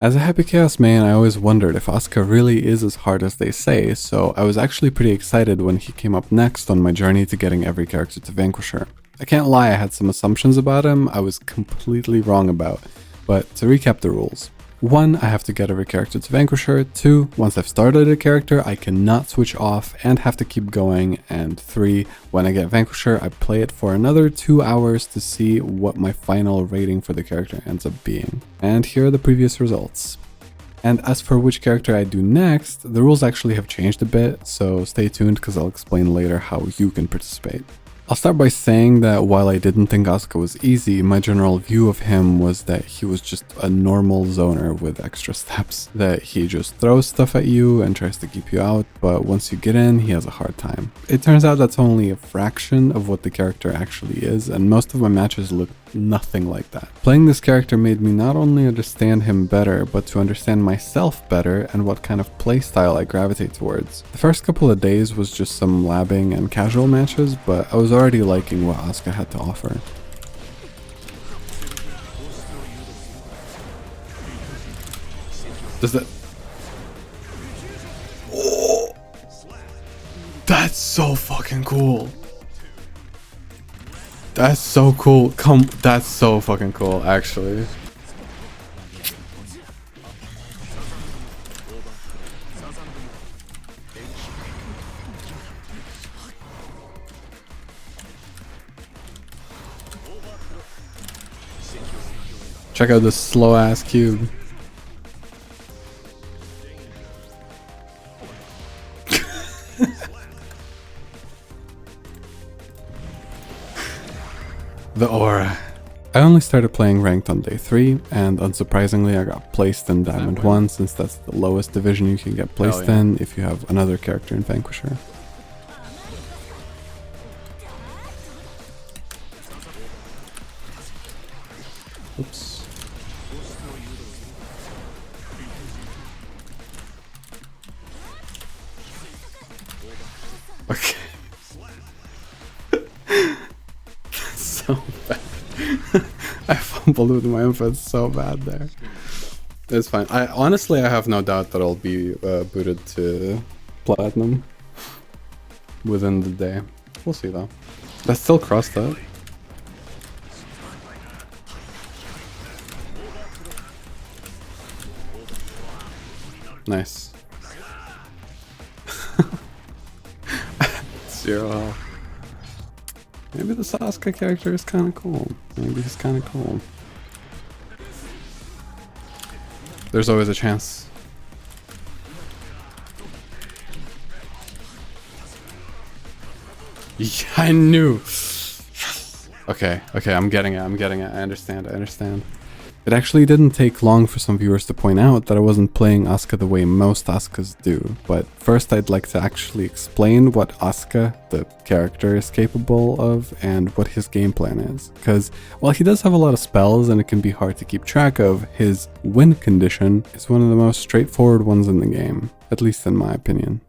As a Happy Chaos main, I always wondered if Asuka really is as hard as they say, so I was actually pretty excited when he came up next on my journey to getting every character to Vanquisher. I can't lie, I had some assumptions about him I was completely wrong about, but to recap the rules. 1. I have to get every character to Vanquisher. 2. Once I've started a character, I cannot switch off and have to keep going. And 3. When I get Vanquisher, I play it for another 2 hours to see what my final rating for the character ends up being. And here are the previous results. And as for which character I do next, the rules actually have changed a bit, so stay tuned because I'll explain later how you can participate. I'll start by saying that while I didn't think Asuka was easy, my general view of him was that he was just a normal zoner with extra steps. That he just throws stuff at you and tries to keep you out, but once you get in, he has a hard time. It turns out that's only a fraction of what the character actually is, and most of my matches look nothing like that. Playing this character made me not only understand him better, but to understand myself better and what kind of playstyle I gravitate towards. The first couple of days was just some labbing and casual matches, but I was already liking what Asuka had to offer. Does that... Oh! That's so fucking cool! That's so cool. That's so fucking cool, actually. Check out this slow ass cube. The aura. I only started playing ranked on day 3, and unsurprisingly I got placed in Diamond 1 since that's the lowest division you can get placed in if you have another character in Vanquisher. Oops. Okay. So bad. I fumbled with my input so bad there. It's fine. I have no doubt that I'll be booted to Platinum within the day. We'll see though. That's still crossed up. Nice. 0 health. Maybe the Asuka character is kind of cool. Maybe he's kind of cool. There's always a chance. Yeah, I knew. Okay, I'm getting it. I understand. It actually didn't take long for some viewers to point out that I wasn't playing Asuka the way most Asukas do, but first I'd like to actually explain what Asuka, the character, is capable of and what his game plan is. Because while he does have a lot of spells and it can be hard to keep track of, his win condition is one of the most straightforward ones in the game, at least in my opinion.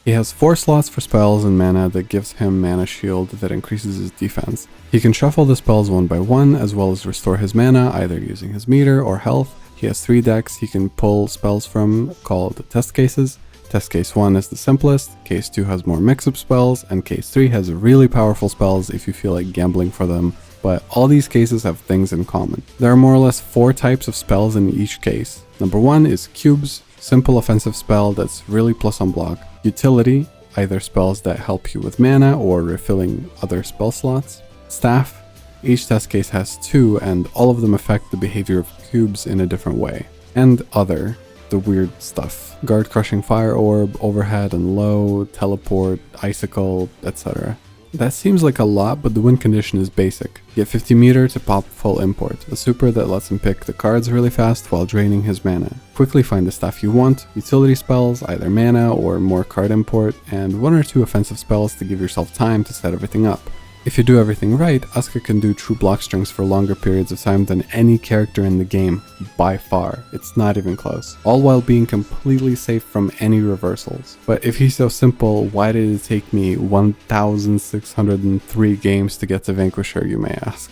He has 4 slots for spells and mana that gives him mana shield that increases his defense. He can shuffle the spells one by one as well as restore his mana either using his meter or health. He has 3 decks he can pull spells from called test cases. Test case 1 is the simplest, case 2 has more mix-up spells, and case 3 has really powerful spells if you feel like gambling for them, but all these cases have things in common. There are more or less 4 types of spells in each case. Number 1 is cubes, simple offensive spell that's really plus on block. Utility, either spells that help you with mana or refilling other spell slots. Staff, each test case has 2 and all of them affect the behavior of cubes in a different way. And other, the weird stuff. Guard crushing fire orb, overhead and low, teleport, icicle, etc. That seems like a lot, but the win condition is basic. Get 50 meter to pop full import, a super that lets him pick the cards really fast while draining his mana. Quickly find the stuff you want, utility spells, either mana or more card import, and 1 or 2 offensive spells to give yourself time to set everything up. If you do everything right, Asuka can do true block strings for longer periods of time than any character in the game, by far. It's not even close. All while being completely safe from any reversals. But if he's so simple, why did it take me 1,603 games to get to Vanquisher, you may ask?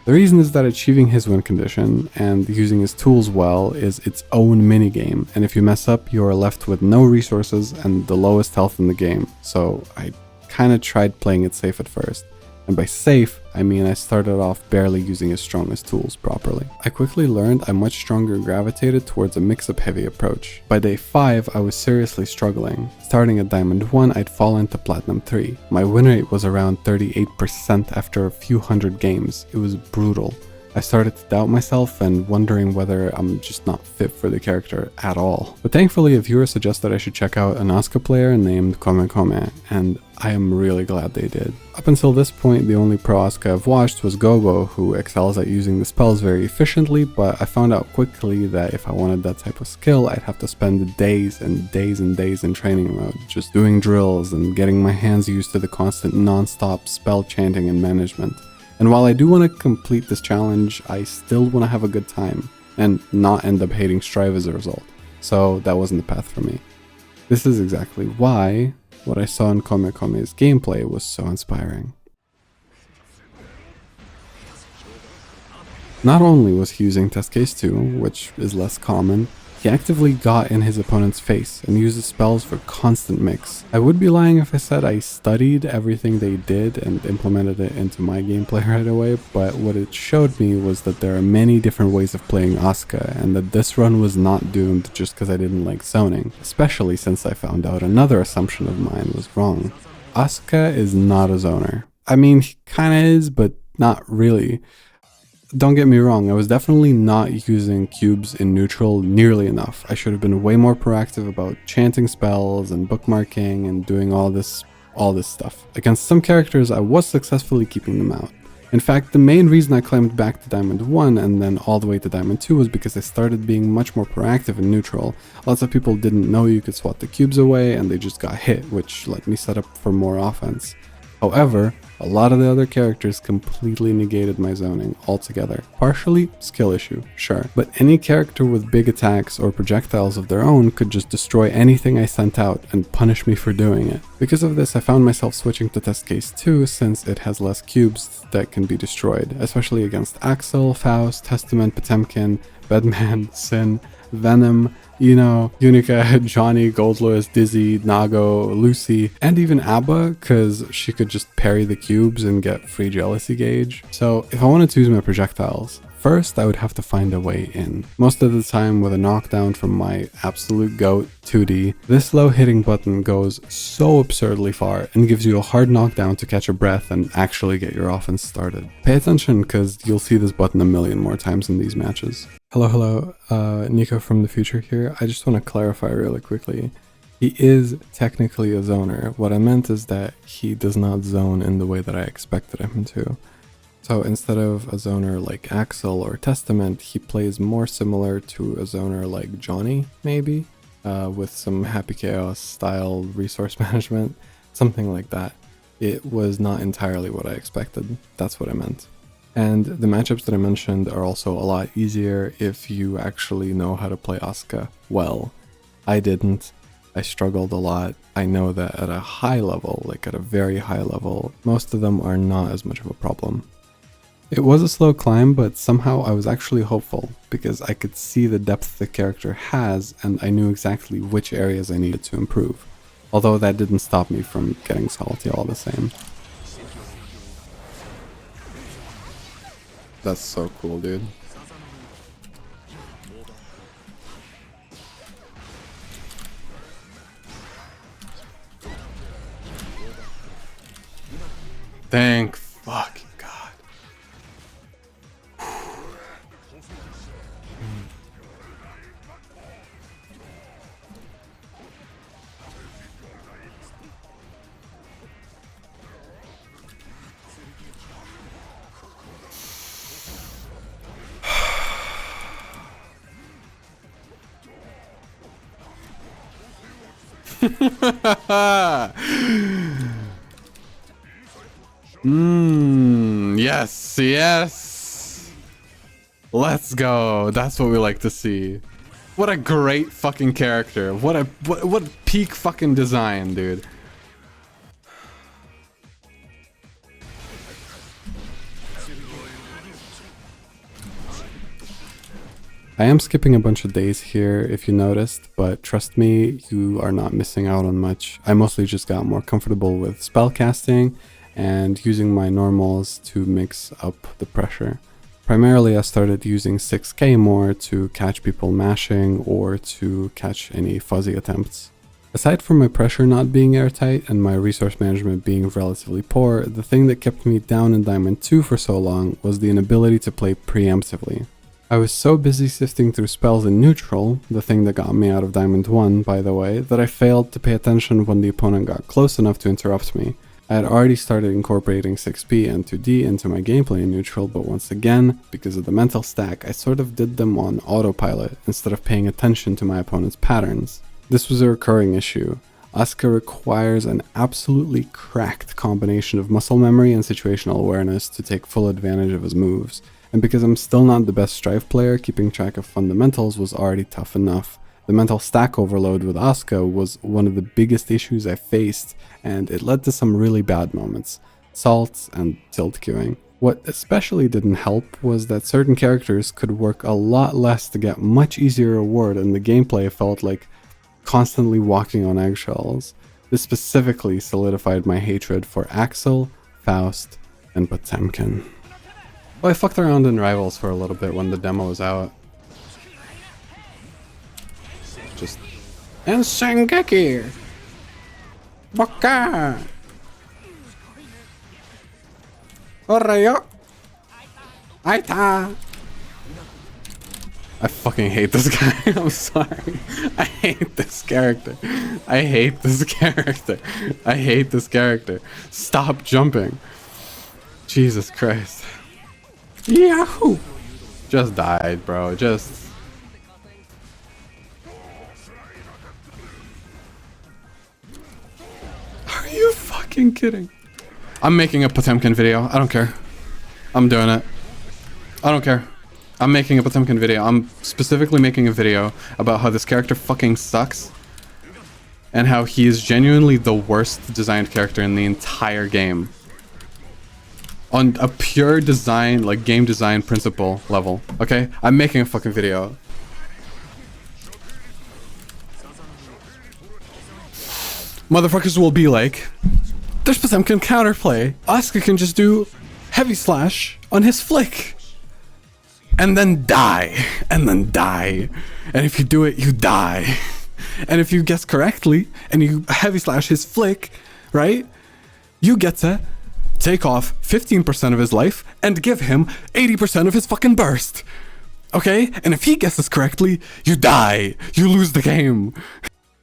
The reason is that achieving his win condition and using his tools well is its own minigame, and if you mess up, you are left with no resources and the lowest health in the game, so I kinda tried playing it safe at first. And by safe, I mean I started off barely using his strongest tools properly. I quickly learned I much stronger gravitated towards a mix-up heavy approach. By day 5, I was seriously struggling. Starting at Diamond 1, I'd fallen to Platinum 3. My win rate was around 38% after a few hundred games. It was brutal. I started to doubt myself and wondering whether I'm just not fit for the character at all. But thankfully a viewer suggested I should check out an Asuka player named Kome, and I am really glad they did. Up until this point, the only pro Asuka I've watched was Gobo, who excels at using the spells very efficiently, but I found out quickly that if I wanted that type of skill, I'd have to spend days and days and days in training mode, just doing drills and getting my hands used to the constant non-stop spell chanting and management. And while I do want to complete this challenge, I still want to have a good time and not end up hating Strive as a result. So that wasn't the path for me. This is exactly why what I saw in Kome's gameplay was so inspiring. Not only was he using test case 2, which is less common, he actively got in his opponent's face and used his spells for constant mix. I would be lying if I said I studied everything they did and implemented it into my gameplay right away, but what it showed me was that there are many different ways of playing Asuka, and that this run was not doomed just because I didn't like zoning, especially since I found out another assumption of mine was wrong. Asuka is not a zoner. I mean, he kinda is, but not really. Don't get me wrong, I was definitely not using cubes in neutral nearly enough. I should have been way more proactive about chanting spells and bookmarking and doing all this stuff. Against some characters, I was successfully keeping them out. In fact, the main reason I climbed back to Diamond 1 and then all the way to Diamond 2 was because I started being much more proactive in neutral. Lots of people didn't know you could swat the cubes away and they just got hit, which let me set up for more offense. However, a lot of the other characters completely negated my zoning altogether. Partially, skill issue, sure. But any character with big attacks or projectiles of their own could just destroy anything I sent out and punish me for doing it. Because of this, I found myself switching to test case 2 since it has less cubes that can be destroyed, especially against Axel, Faust, Testament, Potemkin, Bedman, Sin, Venom, Unica, Johnny, Goldlewis, Dizzy, Nago, Lucy, and even Abba, because she could just parry the cubes and get free jealousy gauge. So if I wanted to use my projectiles, first I would have to find a way in. Most of the time with a knockdown from my absolute goat, 2D, this low hitting button goes so absurdly far and gives you a hard knockdown to catch a breath and actually get your offense started. Pay attention because you'll see this button a million more times in these matches. Hello, Nico from the future here. I just want to clarify really quickly. He is technically a zoner. What I meant is that he does not zone in the way that I expected him to. So instead of a zoner like Axel or Testament, he plays more similar to a zoner like Johnny, maybe, with some Happy Chaos style resource management, something like that. It was not entirely what I expected. That's what I meant. And the matchups that I mentioned are also a lot easier if you actually know how to play Asuka well. I didn't. I struggled a lot. I know that at a high level, like at a very high level, most of them are not as much of a problem. It was a slow climb, but somehow I was actually hopeful because I could see the depth the character has and I knew exactly which areas I needed to improve. Although that didn't stop me from getting salty all the same. That's so cool, dude. Thank fucking God. Yes, yes. Let's go. That's what we like to see. What a great fucking character. What peak fucking design, dude. I am skipping a bunch of days here if you noticed, but trust me, you are not missing out on much. I mostly just got more comfortable with spellcasting and using my normals to mix up the pressure. Primarily, I started using 6K more to catch people mashing or to catch any fuzzy attempts. Aside from my pressure not being airtight and my resource management being relatively poor, the thing that kept me down in Diamond 2 for so long was the inability to play preemptively. I was so busy sifting through spells in neutral, the thing that got me out of Diamond 1 by the way, that I failed to pay attention when the opponent got close enough to interrupt me. I had already started incorporating 6P and 2D into my gameplay in neutral, but once again, because of the mental stack, I sort of did them on autopilot instead of paying attention to my opponent's patterns. This was a recurring issue. Asuka requires an absolutely cracked combination of muscle memory and situational awareness to take full advantage of his moves, and because I'm still not the best Strife player, keeping track of fundamentals was already tough enough. The mental stack overload with Asuka was one of the biggest issues I faced, and it led to some really bad moments, salts and tilt queuing. What especially didn't help was that certain characters could work a lot less to get much easier reward, and the gameplay felt like constantly walking on eggshells. This specifically solidified my hatred for Axel, Faust, and Potemkin. Well, I fucked around in Rivals for a little bit when the demo was out. Just... And Sengeki! Baka! Orayo! Aita! I fucking hate this guy. I'm sorry. I hate this character. I hate this character. I hate this character. Stop jumping. Jesus Christ. Yahoo! Just died, bro. Just... Are you fucking kidding? I'm making a Potemkin video. I don't care. I'm doing it. I don't care. I'm making a Potemkin video. I'm specifically making a video about how this character fucking sucks and how he is genuinely the worst designed character in the entire game. On a pure design, like game design principle level, okay? I'm making a fucking video. Motherfuckers will be like, there's Potemkin counterplay. Asuka can just do heavy slash on his flick. And then die. And then die. And if you do it, you die. And if you guess correctly, and you heavy slash his flick, right? You get to take off 15% of his life and give him 80% of his fucking burst. Okay? And if he guesses correctly, you die. You lose the game.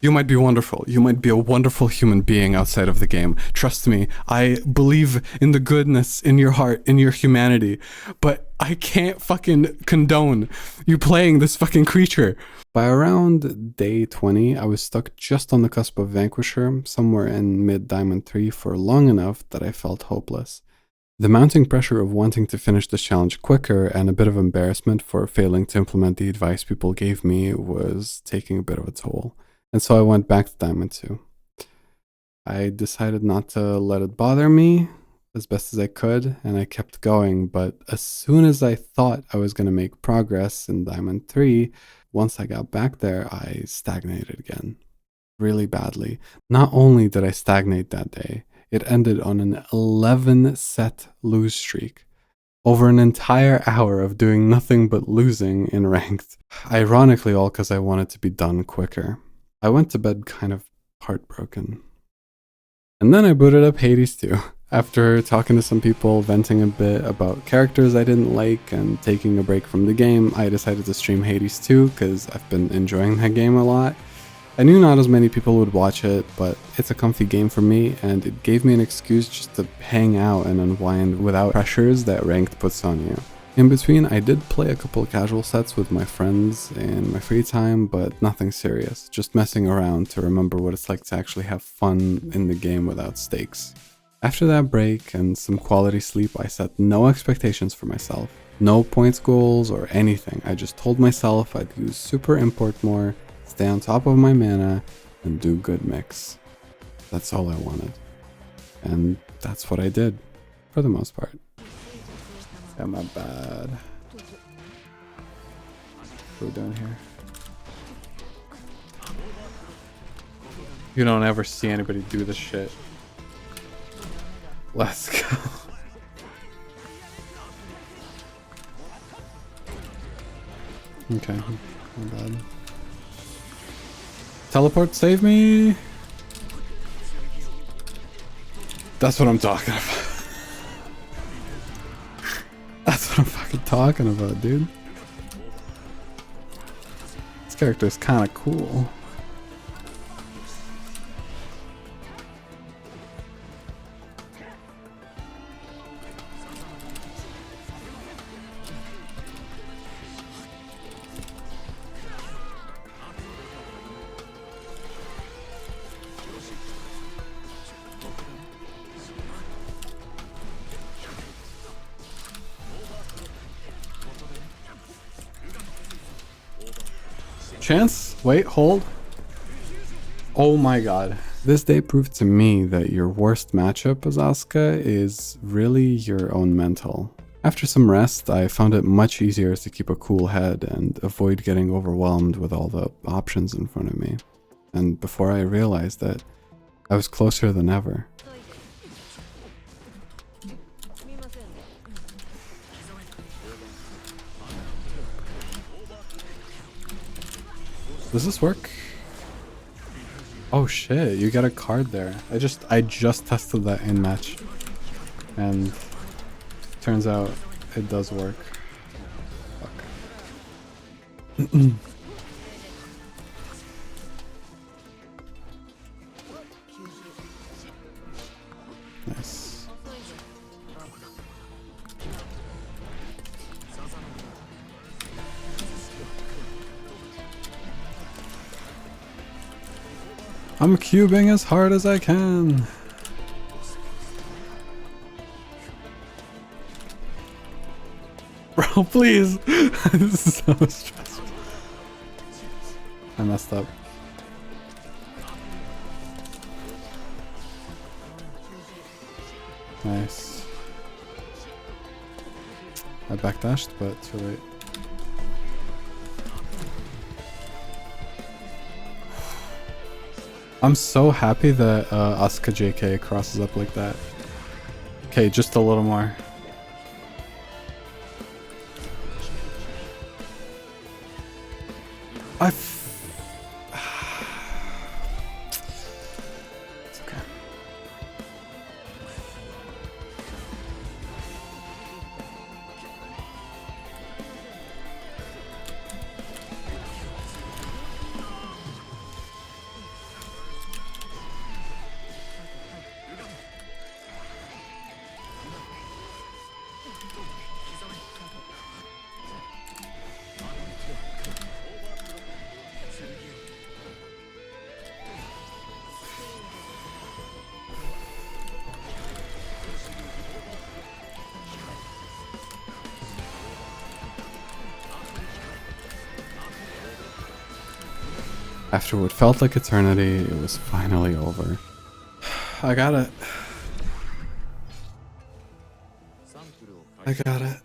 You might be wonderful. You might be a wonderful human being outside of the game. Trust me, I believe in the goodness in your heart, in your humanity. But I can't fucking condone you playing this fucking creature. By around day 20, I was stuck just on the cusp of Vanquisher, somewhere in mid-Diamond 3 for long enough that I felt hopeless. The mounting pressure of wanting to finish this challenge quicker and a bit of embarrassment for failing to implement the advice people gave me was taking a bit of a toll. And so I went back to Diamond 2. I decided not to let it bother me as best as I could, and I kept going, but as soon as I thought I was going to make progress in Diamond 3, once I got back there, I stagnated again. Really badly. Not only did I stagnate that day, it ended on an 11-set lose streak. Over an entire hour of doing nothing but losing in ranked. Ironically, all because I wanted to be done quicker. I went to bed kind of heartbroken. And then I booted up Hades 2. After talking to some people, venting a bit about characters I didn't like, and taking a break from the game, I decided to stream Hades 2 because I've been enjoying that game a lot. I knew not as many people would watch it, but it's a comfy game for me, and it gave me an excuse just to hang out and unwind without pressures that ranked puts on you. In between, I did play a couple of casual sets with my friends in my free time, but nothing serious, just messing around to remember what it's like to actually have fun in the game without stakes. After that break and some quality sleep, I set no expectations for myself. No points goals or anything. I just told myself I'd use super import more, stay on top of my mana, and do good mix. That's all I wanted. And that's what I did, for the most part. Yeah, my bad. What are we doing here? You don't ever see anybody do this shit. Let's go. Okay, not bad. Teleport, save me! That's what I'm talking about. That's what I'm fucking talking about, dude. This character is kind of cool. Chance? Wait, hold. Oh my god. This day proved to me that your worst matchup as Asuka is really your own mental. After some rest, I found it much easier to keep a cool head and avoid getting overwhelmed with all the options in front of me. And before I realized that, I was closer than ever. Does this work? Oh shit, you got a card there. I just tested that in match. And turns out it does work. Fuck. Nice. I'm cubing as hard as I can. Bro, please. This is so stressful. I messed up. Nice. I backdashed, but too late. I'm so happy that Asuka JK crosses up like that. Okay, just a little more. It's okay. After what felt like eternity, it was finally over. I got it. I got it.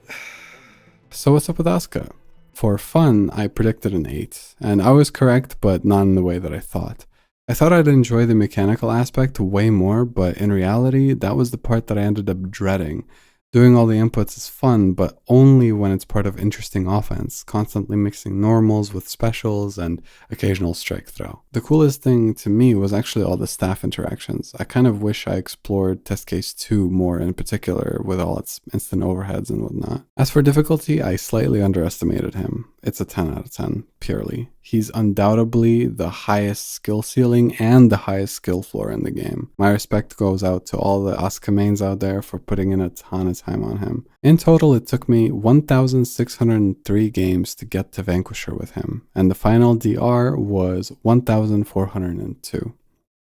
So what's up with Asuka? For fun, I predicted an 8, and I was correct, but not in the way that I thought. I thought I'd enjoy the mechanical aspect way more, but in reality, that was the part that I ended up dreading. Doing all the inputs is fun, but only when it's part of interesting offense, constantly mixing normals with specials and occasional strike throw. The coolest thing to me was actually all the staff interactions. I kind of wish I explored test case 2 more in particular with all its instant overheads and whatnot. As for difficulty, I slightly underestimated him. It's a 10 out of 10, purely. He's undoubtedly the highest skill ceiling and the highest skill floor in the game. My respect goes out to all the Asuka mains out there for putting in a ton of time on him. In total, it took me 1,603 games to get to Vanquisher with him, and the final DR was 1,402.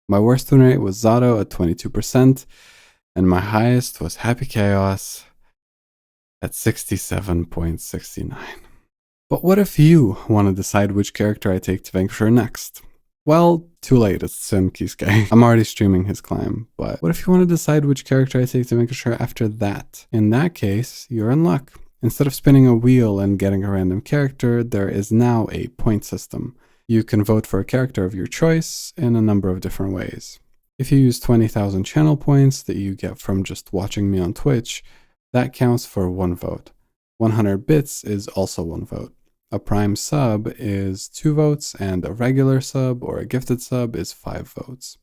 My worst win rate was Zato at 22%, and my highest was Happy Chaos at 67.69. But what if you want to decide which character I take to Vanquisher next? Well, too late, it's Sim Kisuke. I'm already streaming his climb, but what if you want to decide which character I take to Vanquisher after that? In that case, you're in luck. Instead of spinning a wheel and getting a random character, there is now a point system. You can vote for a character of your choice in a number of different ways. If you use 20,000 channel points that you get from just watching me on Twitch, that counts for 1 vote. 100 bits is also 1 vote. A prime sub is 2 votes, and a regular sub or a gifted sub is 5 votes.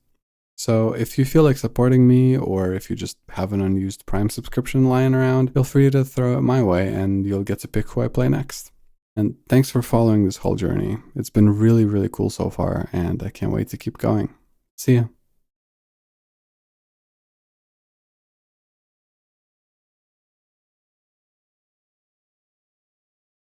So if you feel like supporting me, or if you just have an unused Prime subscription lying around, feel free to throw it my way and you'll get to pick who I play next. And thanks for following this whole journey. It's been really, really cool so far, and I can't wait to keep going. See ya.